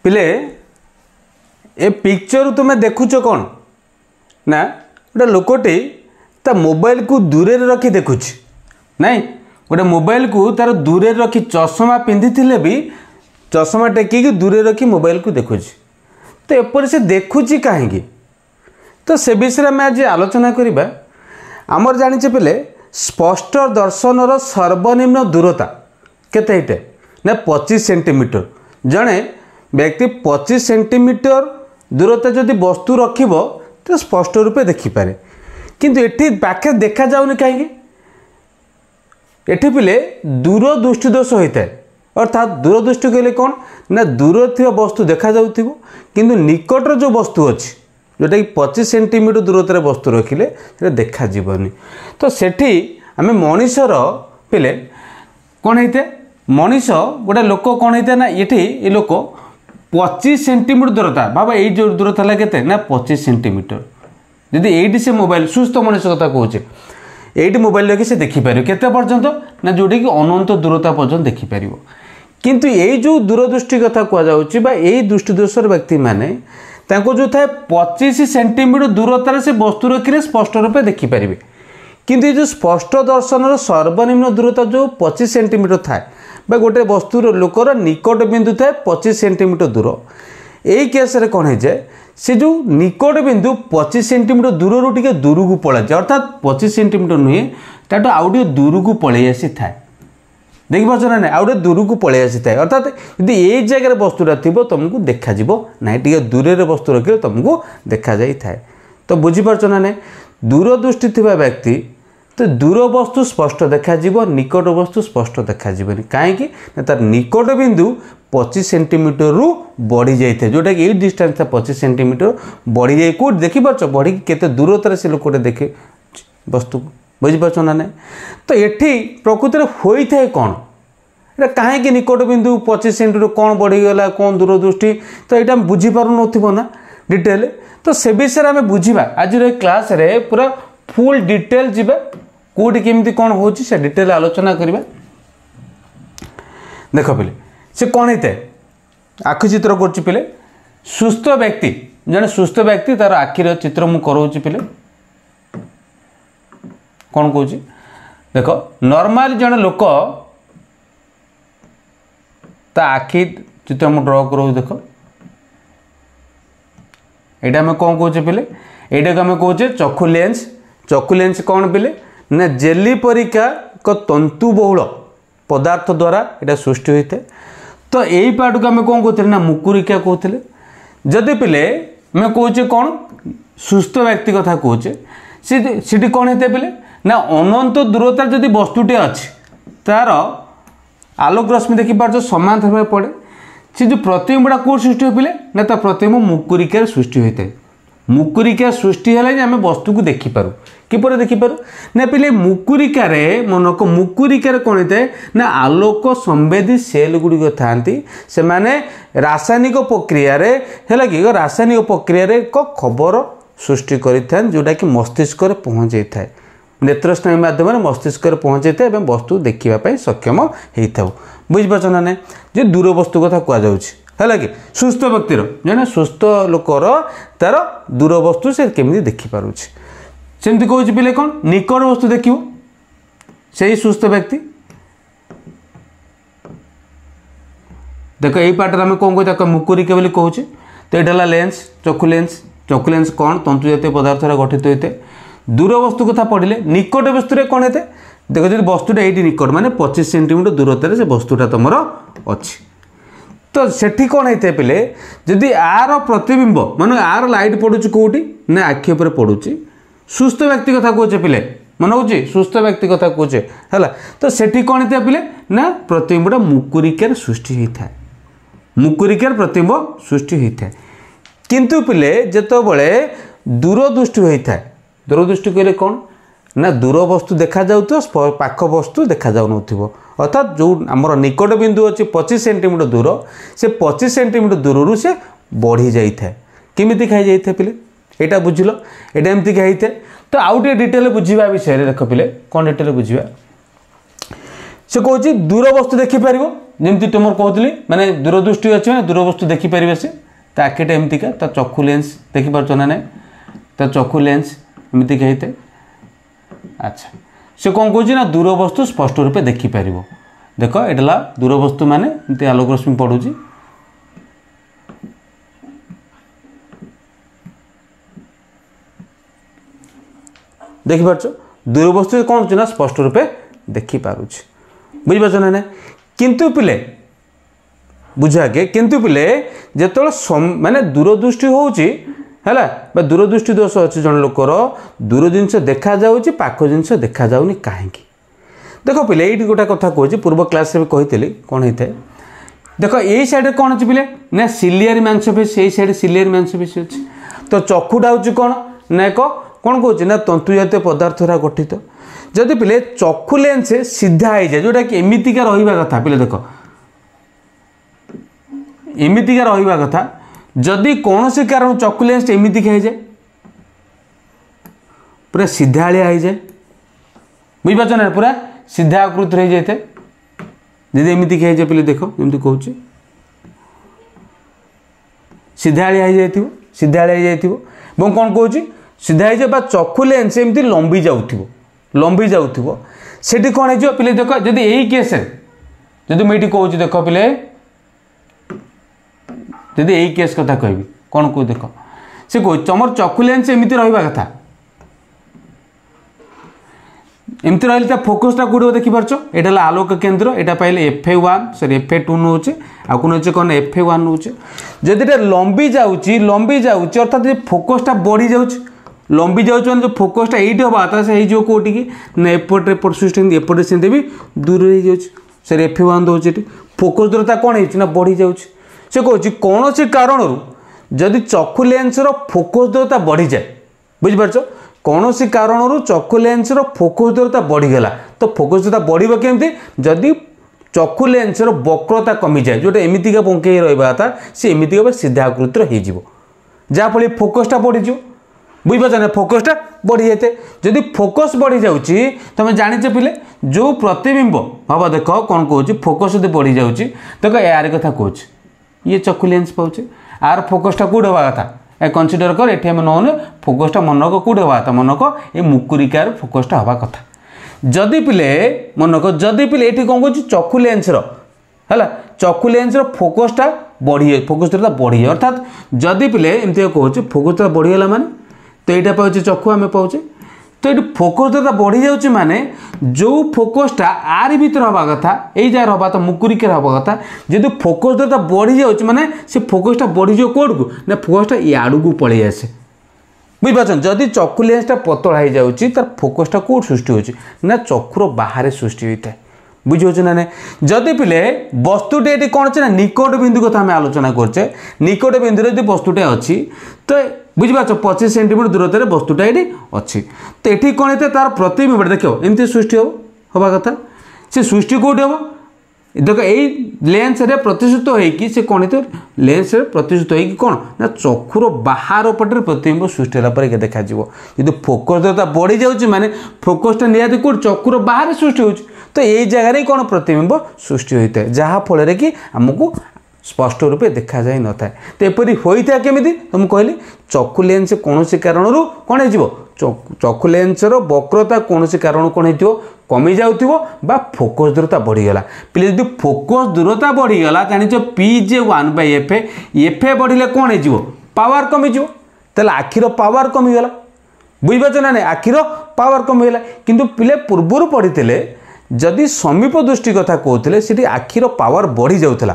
पिले ए पिक्चर तुम देखुच कौन ना गोटे लोकटी ता मोबाइल को दूरे रखी देखुच नाई गोटे मोबाइल को तार दूरे रखी चश्मा पिंधि भी चश्मा टेकिकी दूरे रखी मोबाइल को देखुच तो एपर से देखुची कहीं तो से विषय में आज आलोचना करवा आमर जाने पे स्पष्ट दर्शन सर्वनिम्न दूरता केते ना 25 सेंटीमीटर जड़े व्यक्ति 25 सेंटीमीटर दूरता जदि वस्तु रखिब तो स्पष्ट रूपे देखिपारे किंतु एठी पाखे देखा जाउनी कहीं एठी पिले दूरदृष्टि दोष होता है अर्थात दूरदृष्टि कहले कौन ना दूर थी वस्तु देखा जाउथिबो किंतु निकटर जो वस्तु अच्छी जोटा कि 25 सेंटीमीटर दूरतार वस्तु रखिले देखा जीवनी तो सेठी आम मनीषर पिले कौन होते मनीष गोटे लोक कौन होता ना ये लोक 25 सेंटीमीटर दूरता बाबा ये जो दूरता है ना 25 सेंटीमीटर जदि ये से मोबाइल सुस्थ मनीष कथा कहे ये मोबाइल रखी से देखिपार केते पर्यंत ना जोटा कि अनंत दूरता पर्यंत देखिपार किंतु ये जो दूरदृष्टि कथा कहुच्छी यही दृष्टिदोषर व्यक्ति माने तांको जो था 25 सेंटीमीटर दूरतार से वस्तु रखिले स्पष्ट रूपे देखिपारे किंतु ये जो स्पष्ट दर्शन सर्वनिम्न दूरता जो 25 सेंटीमीटर थाए बा गोटे वस्तुर लोकर निकट बिंदु थाए 25 सेंटीमीटर दूर यही केस रे कौन हो जाए से जो निकट बिंदु 25 सेंटीमीटर दूर रू टिके दूर को पड़ा जाए अर्थात 25 सेंटीमीटर नुहे ताठू आउ टिके दूर को पलि आसी थाए देखिपार ना आउ दूर को पलि आसी थाए अर्थात यदि ये जगह वस्तुटा थी तुमको देखा ना टे दूर वस्तु रखिले तुमको देखा जाई थाए तो बुझीपार ना दूरदृष्टि थी व्यक्ति तो दूर वस्तु स्पष्ट देखा निकट वस्तु स्पष्ट देखा कहीं तार निकट बिंदु 25 सेंटीमीटर रु बढ़ी जाए जोटा कि डिस्टेंस था 25 सेंटीमीटर बढ़ी जाए कौट देखिपार बढ़ी केते दूरतार से लोकटे देखे वस्तु को बुझीपार ना ना तो ये प्रकृत में होता है कौन ये कहीं निकट बिंदु 25 सेंटीमीटर कौन बढ़ीगला कौन दूरदृष्टि तो यहाँ बुझीपार ना डिटेल तो से विषय में बुझा आज क्लास रे पूरा फुल डिटेल जीवा कौटी केमती कौन हो डिटेल आलोचना करवा देख पिले से कौन होता है आखि चित्र कर पिले सुस्थ व्यक्ति जड़े सुस्थ व्यक्ति तार आखिर चित्र मु कराऊँ पिले कौन कौच देख नॉर्मल जड़े लोक ता आखि चित्र मु ड्र करो देख यहाँ आम कौन कौचे पिले यहाँ को आम कौचे चक्षु लेंस कौन पिले ना जेली परिका तंतु बहुल पदार्थ द्वारा यहाँ सृष्टि होता है तो यही पार्ट को आम कौन कहते ना मुकुरिका कहते जदि पिले मैं कौचे कौन सुस्थ व्यक्ति कथा कौचे सीटी कौन होता पिले ना अनंत दूरतार जदि वस्तुटे अच्छी तार आलोक रश्मि देखिपार समांतर भाव पड़े से जो प्रतिबिंबटा कौन सृष्टि हो पिले ना तो प्रतिबिंब मुकुरिकार सृष्टि होता है मुकुरिका सृष्टि है आम वस्तु को देखिपारू किपर देखिपारू ना पिले मुकुरिकार मन को मुकुरिकार कौन होता है ना आलोक संवेदी सेल गुड़िक था से माने रासायनिक प्रक्रिया है कि रासायनिक प्रक्रिया एक खबर सृष्टि कर जोटा कि मस्तिष्क पहुँच जाए नेत्रस्नायु माध्यम मस्तिष्क पहुँच जाए और वस्तु देखापी सक्षम होता बुझीपार ना ना जे दूर वस्तु कथा कहला कि सुस्थ व्यक्तिर जड़े सुस्थ लोकर तार दूर वस्तु से केमी देखिपार सेमती कौच पिले कौन निकट वस्तु देखो से ही सुस्थ व्यक्ति देख यही पार्ट आम कौन कहते मुकुरिका बोली कहूचे तो ये लेंस चक्षु लेंस कौन तंतु जातीय पदार्थ गठित होते दूर वस्तु कथा पढ़ले निकट वस्तु कौन होते देख जो वस्तुटा ये निकट माने 25 सेंटीमीटर दूरतार से वस्तुटा तुम अच्छी तो सेठी कौन होता है पिले जदि आर प्रतिबिंब माने आर लाइट पड़ुची कौटी ना आखि उपर पड़ुची सुस्थ व्यक्ति कथा कहे पिले मन हो सुस्थ व्यक्ति कथा कहे है तो सेठी कौन होता है पिले ना प्रतिबिंबटा मुकुरिकार सृष्टि होता है मुकुरिकार प्रतिबिंब सृष्टि होता है किंतु पिले जेतबेले दूरदृष्टि होता है दूरदृष्टि कहले कौन ना दूर वस्तु देखा जाऊ पाख वस्तु देखा जाऊन अर्थात जो आमर निकट बिंदु अच्छी 25 सेंटीमीटर दूर से 25 सेंटीमीटर दूर से बढ़ी जाए केमी खाई जाए पिले यहाँ बुझल यहाँ एमती खाई तो आउ टे डिटेल बुझा विषय देख पिले कौन डिटेल बुझा से कौच दूर वस्तु देखिपर जमी तुम कहती मैंने दूरदृष्टि अच्छे मैंने दूर वस्तु देखिपर से आखिटा एमतीका ता चक्षु लेंस देखिपार ना ना ता चक्षु लेंस एमती होता है। अच्छा से कौन कौन ना दूर वस्तु स्पष्ट रूपे देखिपर देख एटा दूर वस्तु माने एमती आलोक रश्मि पड़ू देखिपार दूर वस्तु कौन ना स्पष्ट रूपे देखिपार बुझीपार ना ना किंतु पिले बुझा के किंतु पिले जो माने दूरदृष्टि होगा दूरदृष्टि दोष अच्छे जन लोकर दूर जिनस देखा जाऊँगी पाख जिनस देखा जाऊनी कहीं देख पिले ये गोटे कथा कहूँ पूर्व क्लास में कही कौन होता है देख यही साइड कौन अच्छे पिले ना सिलियारी मांसपेशी यही साइड सिलियारी मांसपेशी अच्छे तो चक्षुटा हूँ कौन ना एक कौन कौन ना तंतु जातीय पदार्थ गठित जदि पिले चक्षु लेंस सीधा हो जाए जोटा कि एमतीका रहा कथा पिले देख एमतीका रहा कथा जदि कौन से कारण चक्षु लेंस एमतीका हो जाए पूरा सीधा हो जाए बुझीपार ना पूरा सीधा आकृति हो जाए जदि एमतीका हो जाए पिले देख जमी कहूँ सीधा हो जाए सीधा हो जाए कौन कहूँ सीधा हो जाए चक्षु लेंस एमती लंबी जाऊँ से कौन हो पिले देख जदि यही केस जदि मुझे कहूँ देख पिले जदि यही केस कथा कह कौन कह देख से कह तुम चक्षु लेंस एमती रहा कथा एमती रही फोकसटा कौट देखिपार यहाँ आलोक केन्द्र यहाँ पाइले FA1 सॉरी FA2 नौ आ कौन होचे कौन FA1 नौ जदि लंबी जाऊँगी अर्थात फोकसटा बढ़ी जाऊँगी लंबी जाऊँ जो फोकसटा ये हम से हो कौटी की ना एपटे एपट सृष्टि एपटे से भी दूर हो जाऊँ सर FA1 दूसरी फोकस दूरता कौन हो बढ़ी जाऊँ से कौन कौन से कारण जदि चक्षु लेंस फोकस दूरता बढ़ी जाए बुझीपार कौन से कारण चक्षु लेंस फोकस दूरता बढ़ीगला तो फोकस दूरता बढ़ केमती जदि चक्षु लेंस वक्रता कमी जाए जोटा एमतीका बंकई रहा था सी एमती भाव सीधा आकृतिर हो जहाँफल फोकसटा बढ़ीज बुझीपार ना फोकसटा बढ़ी जाए जदि फोकस बढ़ी जाऊँगी तुम जाने पिले जो प्रतिबिंब बाबा देख कौन कौच फोकस जब बढ़ी जाऊँगी देख यार कथा कौच ये चक्षु लेंस पाचे आर फोकसटा कौट हवा कथा कनसीडर कर ये नौने फोकसटा मनक कौट हवा कथा मनक ये मुकुरिकार फोकसटा हवा कथा जदि पिले मनक जदि पिले ये कौन कौच चक्षु लेंस है चक्षु लेंस फोकसटा बढ़ी फोकस दूरता बढ़ी जाए अर्थात जदि पिले एमती कौच फोकस दूरता बढ़ीगला माने तो यहाँ पाचे चक्षु आम पाचे तो ये फोकस दूरता बढ़ी जाऊँगी माने जो फोकसटा आर भर हवा कथा यही जगह हवा तो मुकुरिकार हवा कथा जदि फोकस दूरता बढ़ी जाऊँगी माने से फोकसटा बढ़ी जाए कौट को ना फोकसटा इाड़ू को पलि आसे बुझीपार जदि चक्षु लेंसटा पतला हो जाऊँगी तार फोकसटा कौट सृष्टि होची ना चक्षुर बाहर सृष्टि होता है बुझे ना ना जदि पिले वस्तुटे ये कौन अच्छे ना निकट बिंदु कथा आम आलोचना करचे निकट बिंदु यदि वस्तुटे अच्छी तो बुझीपार 25 सेंटीमीटर दूरतार वस्तुटा ये अच्छी तो ये कौन होता है तार प्रतिबिंब देख एमती सृष्टि हवा कथा से सृष्टि कौट हम देख यही लेंस रे प्रतिशत होगी से कौन होता लेंस रे प्रतिशत होगी कौन ना चक्षुर बाहर पटे प्रतिबिंब सृष्टि होगा देखा यदि फोकस दूरता बढ़ी जाऊँगी माने फोकसटा निहाती कौट चक्षुर बाहर सृष्टि हो तो यही जगह कौन प्रतिबिंब सृष्टि होता है जहाँफल कि आमको स्पष्ट रूपे देखा जाए न था तो यपरी होता है केमी तो मुझे कहली चक्षु लेंस कौन से कारण कौन हो चक्षु लेंस वक्रता कौन से कारण कौन हो कमी जाऊँ फोकस दूरता बढ़ीगला पिले जब फोकस दूरता बढ़ीगला जान Pj1/Fa एफए बढ़िले कौन हो पावर कमिज तेल आखिर पावर कमिगला बुझीपार ना ना आखिर पावर कमिगला किंतु पिले पूर्वर पढ़ी जदि समीप दृष्टि कथा कहते सी आखिर पावर बढ़ी जाऊला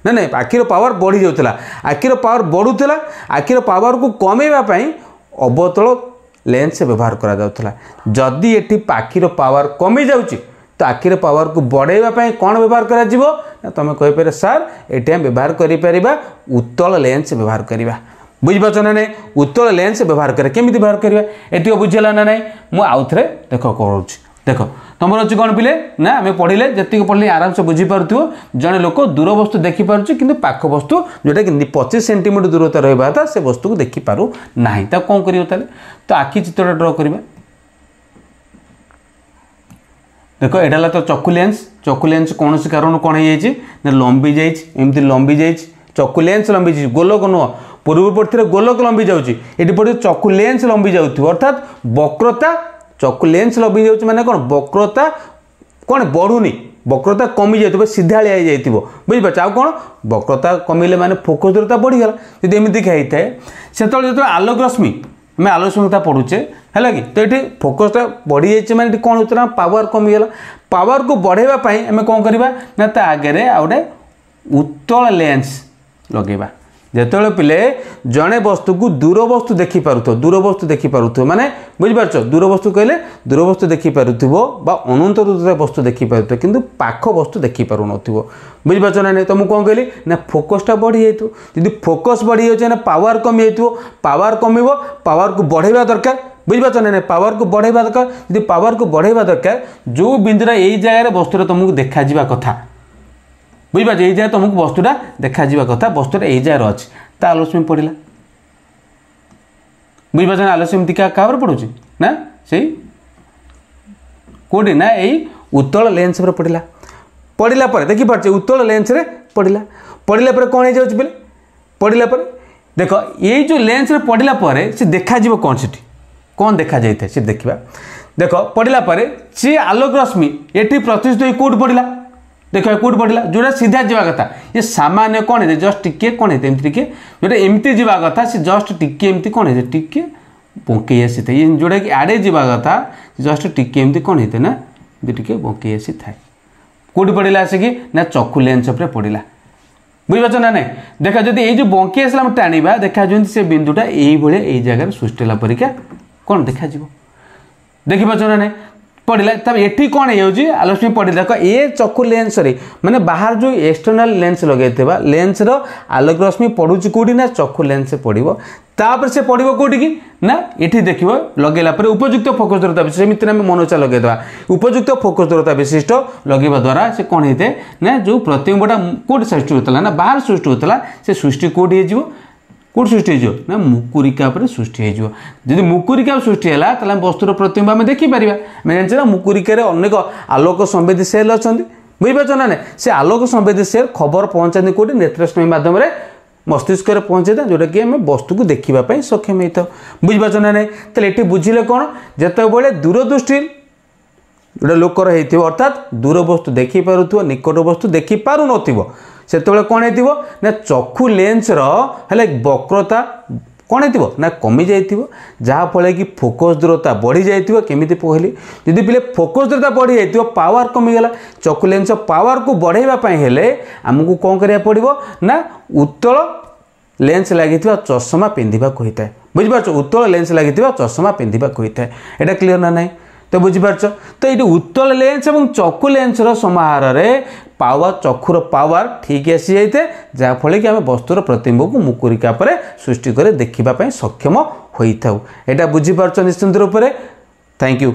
ना ना आखिर पावर बढ़ी जाऊला आखिर पावर बढ़ुला आखिर पावर को कमेवाई अवतल लेंस व्यवहार करा जाउथला जदि ये आखिर पावर कमी जाऊँगी तो आखिर पावर को बढ़ाइवाई कौन व्यवहार करा जीवो ना तुम कहीपर सार ये व्यवहार करिपरिबा उत्तल लेंस व्यवहार करवा बुझीपार ना ना उत्तल लेंस व्यवहार करे केमी व्यवहार करवा ये बुझेगा ना ना मुझे आउ थे देख कौन देख तुम अच्छे कौन पिले ना आम पढ़ले जी पढ़ले आराम से बुझीपार जड़े लोक दूर वस्तु देखिपार कि पाख वस्तु जोटा कि 25 सेंटीमीटर दूरता रहा था से वस्तु को देखिपार ना कौन कर तो आखि चित्रटा ड्र करवा देख यहाँ तो चक्षु लेंस कौन से कारण कौन हो लंबी जामती लंबी जा चक्षु लेंस लंबी जाए गोलक नुह पूर्व पड़े गोलक लंबी जाऊँगी ये पड़े चक्षु लेंस लंबी जाऊ अर्थात वक्रता चक्षु लेंस लंबी जाऊँ माने कौन वक्रता कौन बढ़ुनी वक्रता कमी जाए सीधाड़िया हो जाए बुझीपार आउ कौन वक्रता कमिले माने फोकस दूरता बढ़ीगला जब एमती होता है से जो आलोक रश्मि आम आलोक रश्मि कथा पढ़ुचे है कि तो ये फोकसटा बढ़ी जाइए मैंने कौन होता है पावर कमीगला पावर को बढ़ावाई आम कौन करवा ना ता आगे आ गए उत्तल लेंस लगेगा जिते पिले जड़े वस्तु को दूर वस्तु दूर वस्तु देखिपे माने बुझीपार दूर वस्तु कहले दूर वस्तु देखिपे अनंत दूर वस्तु देखिपे कि पाख वस्तु देखिपार बुझीपार ना नहीं तो मुझे कौन कहली ना फोकसटा बढ़ी जाए जब फोकस बढ़ी जाए ना पावर कमी पावर कम पावर को बढ़ावा दरकार बुझीपार ना पावर को बढ़ावा दरकार जब पावर को बढ़ावा दरकार जो बिंदुरा यही जगह वस्तुरा तुमको देखा कथा बुझीपार ये जगह तुमको वस्तुटा देखा कथा वस्तुटा यही जगह अच्छे तो आलोचना पड़ा बुझीपार आलोचना टीका क्या पड़ुची ना से कौटी ना यही उत्तल लेंस पड़ा देखिपारे उत्तल लेंस पड़ा कौन हो जाए पड़ा देख ये जो लेंस पड़ा से देखा कौन से कौन देखा जाए से देखा देख पड़ा सी आलोक रश्मि ये प्रतिष्ठित हो कौट पड़ा देख कौट पड़ा जोटा सीधा जावा कथा ये सामान्य कौन है जस्ट टिके कौन है टिके जोटा एमती जावा कथा से जस्ट टिके एमती कौन है टिके बंकई आसी था जोटा कि आड़े जावा कथा जस्ट टिके एमती कौन होता है ना टिके बंकई आसी था कौट पड़ा आसिक ना चक्षु लेंस पड़ा बुझीपार ना नहीं देखा जब ये बंकई आसला टाणा देखा से बिंदुटा यही जगह सृष्टि है परीक्षा कौन देखा देखिपार ना नहीं पड़ा तब ये कौन हो आलोचना पड़ा देख ये चक्षु लेंस माने बाहर जो एक्सटर्नाल लेंस लगे लेंस आलोक रश्मि पड़ुची कौटी ना चक्षु लेंस पड़ो तापर से पड़ो कौटी की ना ये देख लगेला उपयुक्त फोकस दूरता विशिष्ट सेमती आम मनोचा लगेदा उपयुक्त फोकस दूरता विशिष्ट लगेवा द्वारा से कौन होता है ना जो प्रतिबिंबटा कौट सृष्टि होता है ना बाहर सृष्टि होता है से सृष्टि कौटी हो कौट सृष्टि हो ना मुकुरिका सृष्टि हो जब मुकुरिका सृष्टि है तो वस्तुर प्रतिबिंब आम देखिपर आम जाने ना मुकुरिकार अनेक आलोक संवेदी सेल अच्छा बुझीपार ना से आलोक संवेदी सेल खबर पहुँचाते कौटी नेत्रश्रमी मध्यम मस्तिष्क पहुँचे जोटा कि आम वस्तु को देखापी सक्षम होता बुझीपार ना नहीं तो ये बुझिले कौन जिते दूरदृष्टि गोटे लोकर हो अर्थात दूर वस्तु देखिपार निकट वस्तु देखिपार न से कौन हो ना चक्षु लेंस वक्रता कौन हो ना कमी जाफल कि फोकस दूरता बढ़ी जाए केमी कहली जदि पिले फोकस दूरता बढ़ी जाए पावर कमीगला चक्षु लेंस पावर को बढ़ावाई हेले आमको कौन करा पड़ो ना उत्तल लेंस लगी चषमा पिंधा होता है बुझीपार उत्तल लेंस लगी चषमा पिंधा होता है यहाँ क्लीयर ना नहीं तो बुझीपार तो ये उत्तल लेंस और चक्षु लेंस समाहार पावर चक्षुर पावर ठीक आसी जाए जहाँफल कि आम वस्तुर प्रतिबिंब को मुकुरिका सृष्टि कर देखापी सक्षम होता है। यहाँ बुझीपार निश्चिंत रूप से। Thank you.